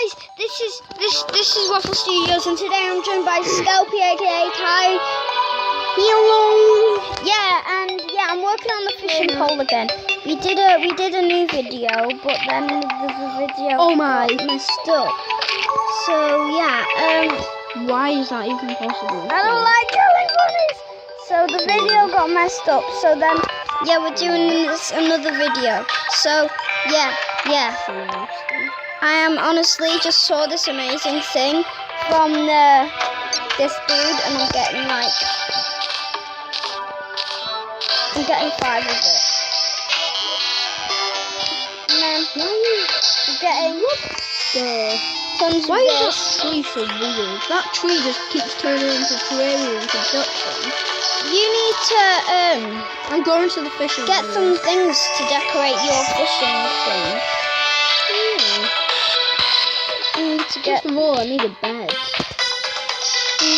guys, this is Waffle Studios, and today I'm joined by Skelpy, aka Ty. Hello. Yeah, I'm working on the fishing pole again. We did a new video, but then the video got messed up. So yeah, why is that even possible? I don't like telling bunnies. So the video got messed up. So then yeah, we're doing another video. So yeah. I am honestly just saw this amazing thing from this dude, and I'm getting 5 of it. And then I'm getting tons Why of is this. that tree so weird? That tree just keeps turning into Terraria and production. You need to I'm going to the fishing get area. some things to decorate your fishing thing. You need to get. First of all, I need a bed. You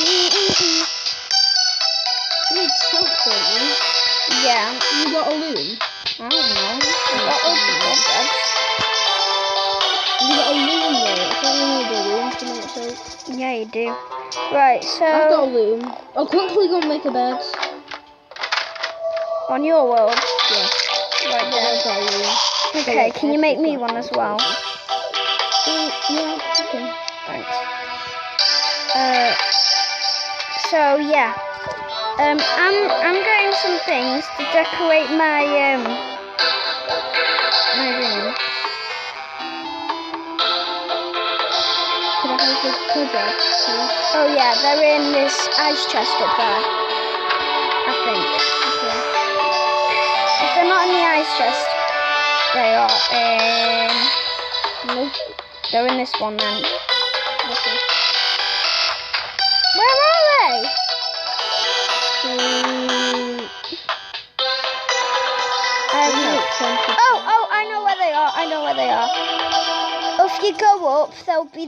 need something. Yeah. You got a loom? I don't know. I got loads of beds. You got a loom though. I thought you needed a loom to make soap. Yeah, you do. Right, so I've got a loom. I'll quickly go and make a bed. on your world. Yeah. Right Yeah, there. I've got a loom. Okay, can you make me one as well? Yeah, okay. Thanks. So yeah. I'm getting some things to decorate my room. Could I have this cupboard, please? Oh yeah, they're in this ice chest up there. I think. Okay. If they're not in the ice chest, they are in. Nope. They're in this one then. Okay. Where are they? I have no. Oh, I know where they are. If you go up, there'll be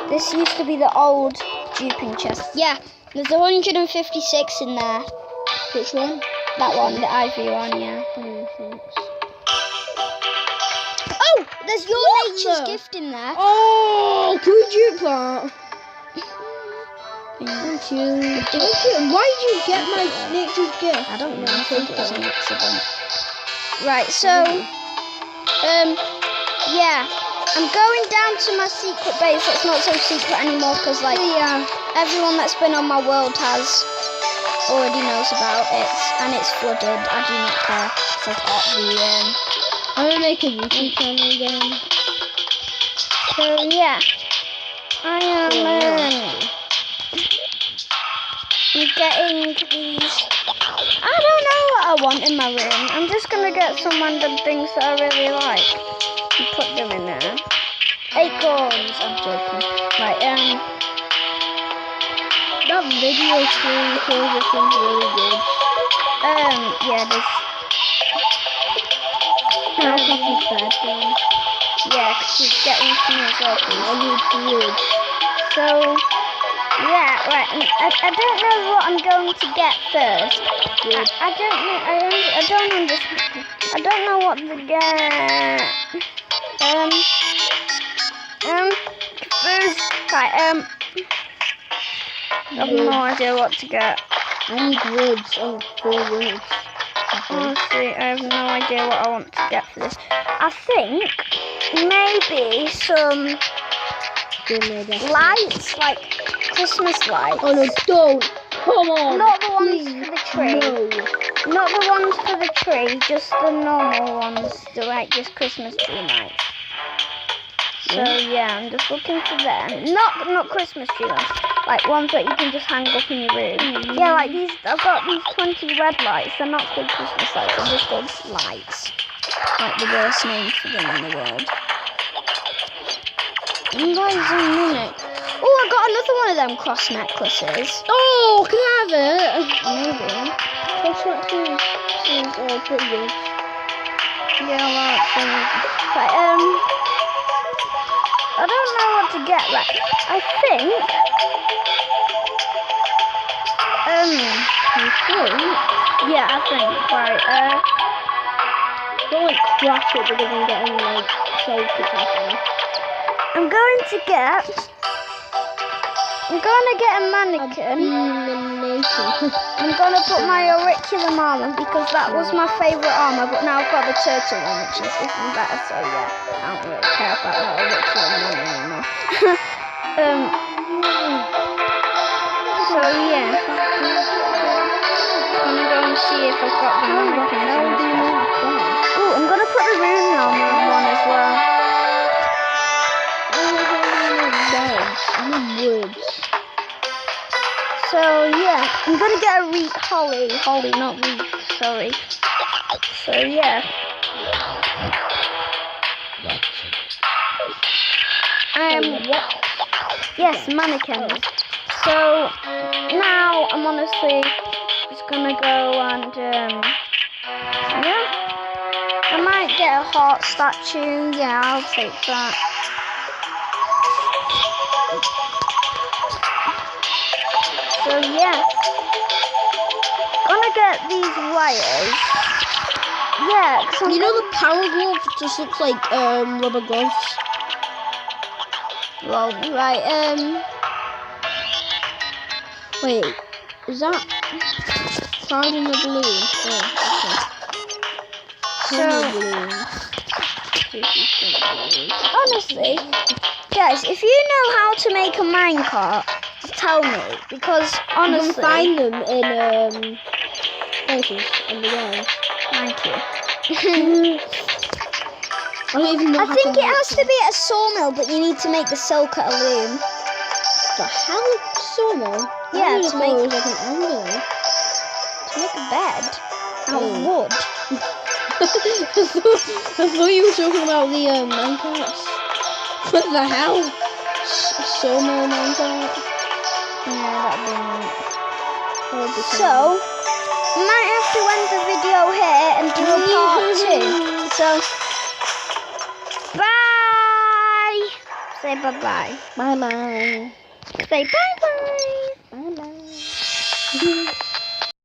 this used to be the old duping chest. Yeah, there's 156 in there. Which one? That one, the ivory one, yeah. Thanks. Oh, there's your nature's gift in there. Oh, can we dupe that? Thank you. Why did you get my nature's gift? I don't know. I think it was an accident. Right, so, yeah. I'm going down to my secret base. It's not so secret anymore because, everyone that's been on my world already knows about it, and it's flooded. I do not care. So I've got I'm gonna make a YouTube channel again. So yeah, I am I'm getting these. I don't know what I want in my room. I'm just gonna get some random things that I really like and put them in there. Acorns. I'm joking. Right. That video screen closer seems really good. Yeah, this. I'll copy that one. Yeah, 'cause she's getting some as I need wood. So, yeah, right. I don't know what I'm going to get first. Wood. I don't understand. I don't know what to get. First, right. I have no idea what to get. I need woods. Oh, 4 woods. Honestly, I have no idea what I want to get for this. I think maybe some lights, like Christmas lights. Oh no, don't! Come on! Not the ones please. for the tree. No. Not the ones for the tree, just the normal ones, just Christmas tree lights. So yeah, I'm just looking for them. Not Christmas tree ones, like ones that you can just hang up in your room. Yeah, like these. I've got these 20 red lights. They're not called Christmas lights. They're just called lights. Like the worst name for them in the world. Guys, a minute. Oh, I got another one of them cross necklaces. Oh, can I have it? Maybe. Cross necklaces seems pretty good. Yeah, well, but I don't know what to get. Right, I think. You think? Yeah, I think. Right. Don't crash it because I'm getting salted or something. I'm going to get a mannequin. I'm going to put my auriculum armor because that was my favourite armor, but now I've got the turtle one, which is even better. So yeah, I don't really care about that auriculum one anymore. So yeah, I'm gonna go and see if I've got the mannequins. Oh, I'm gonna put the rune armor on one as well. I'm in woods. So yeah, I'm gonna get a holly, not wreath, sorry. So yeah. Yes, mannequins. So now I'm honestly just gonna go and yeah. I might get a heart statue. Yeah, I'll take that. So yeah, gonna get these wires. Yeah, cause You know the power gloves just looks like rubber gloves. Well, right. Wait, is that cloud in the balloon? So honestly, guys, if you know how to make a minecart, tell me, because honestly, you can find them in places underground. Thank you. I don't even know. I think it has to be at a sawmill, but you need to make the silk at a loom. The hell, sawmill? Yeah, to make it was like an anvil. To make a bed out of wood. I thought you were talking about the minecarts. What the hell? Sawmill minecart? Yeah, that'd be neat. So, I might have to end the video here and do a part 2. So, bye! Say bye-bye. Bye-bye. Say bye-bye. Bye-bye.